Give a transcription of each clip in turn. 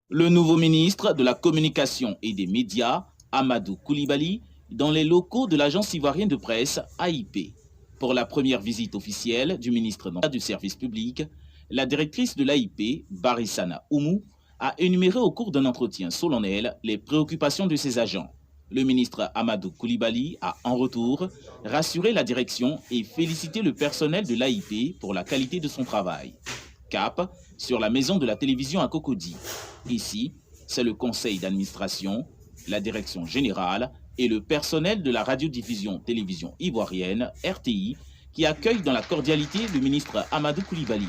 Le nouveau ministre de la Communication et des Médias, Amadou Koulibaly, dans les locaux de l'agence ivoirienne de presse AIP. Pour la première visite officielle du ministre du Service public, la directrice de l'AIP, Barissana Oumou, a énuméré au cours d'un entretien solennel les préoccupations de ses agents. Le ministre Amadou Koulibaly a en retour rassuré la direction et félicité le personnel de l'AIP pour la qualité de son travail. Cap sur la maison de la télévision à Cocody. Ici, c'est le conseil d'administration, la direction générale et le personnel de la radiodiffusion télévision ivoirienne, RTI, qui accueillent dans la cordialité le ministre Amadou Koulibaly.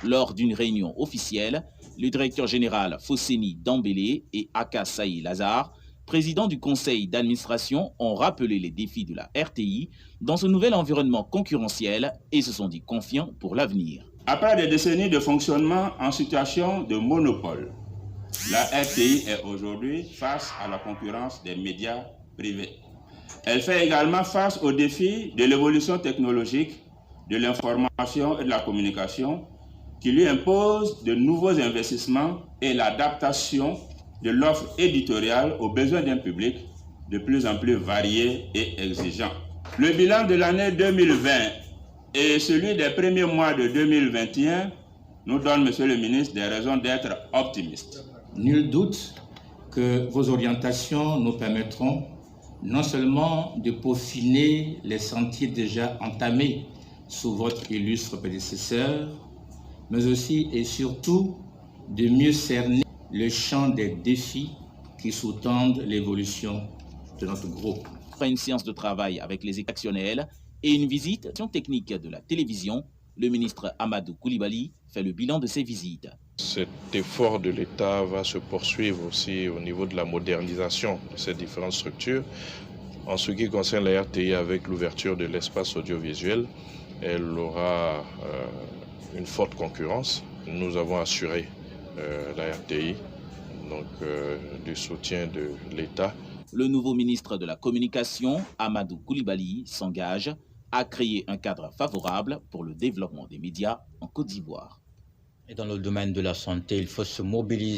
Lors d'une réunion officielle, le directeur général Fosseni Dambélé et Aka Saï Lazare, président du conseil d'administration, ont rappelé les défis de la RTI dans ce nouvel environnement concurrentiel et se sont dit confiants pour l'avenir. Après des décennies de fonctionnement en situation de monopole, la RTI est aujourd'hui face à la concurrence des médias privés. Elle fait également face aux défis de l'évolution technologique, de l'information et de la communication qui lui imposent de nouveaux investissements et l'adaptation de l'offre éditoriale aux besoins d'un public de plus en plus varié et exigeant. Le bilan de l'année 2020 et celui des premiers mois de 2021 nous donne, Monsieur le ministre, des raisons d'être optimistes. Nul doute que vos orientations nous permettront non seulement de peaufiner les sentiers déjà entamés sous votre illustre prédécesseur, mais aussi et surtout de mieux cerner le champ des défis qui sous-tendent l'évolution de notre groupe. Après une séance de travail avec les actionnaires et une visite technique de la télévision, le ministre Amadou Koulibaly fait le bilan de ces visites. Cet effort de l'État va se poursuivre aussi au niveau de la modernisation de ces différentes structures. En ce qui concerne la RTI, avec l'ouverture de l'espace audiovisuel, elle aura une forte concurrence. Nous avons assuré la RTI du soutien de l'État. Le nouveau ministre de la Communication, Amadou Koulibaly, s'engage à créer un cadre favorable pour le développement des médias en Côte d'Ivoire. Et dans le domaine de la santé, il faut se mobiliser.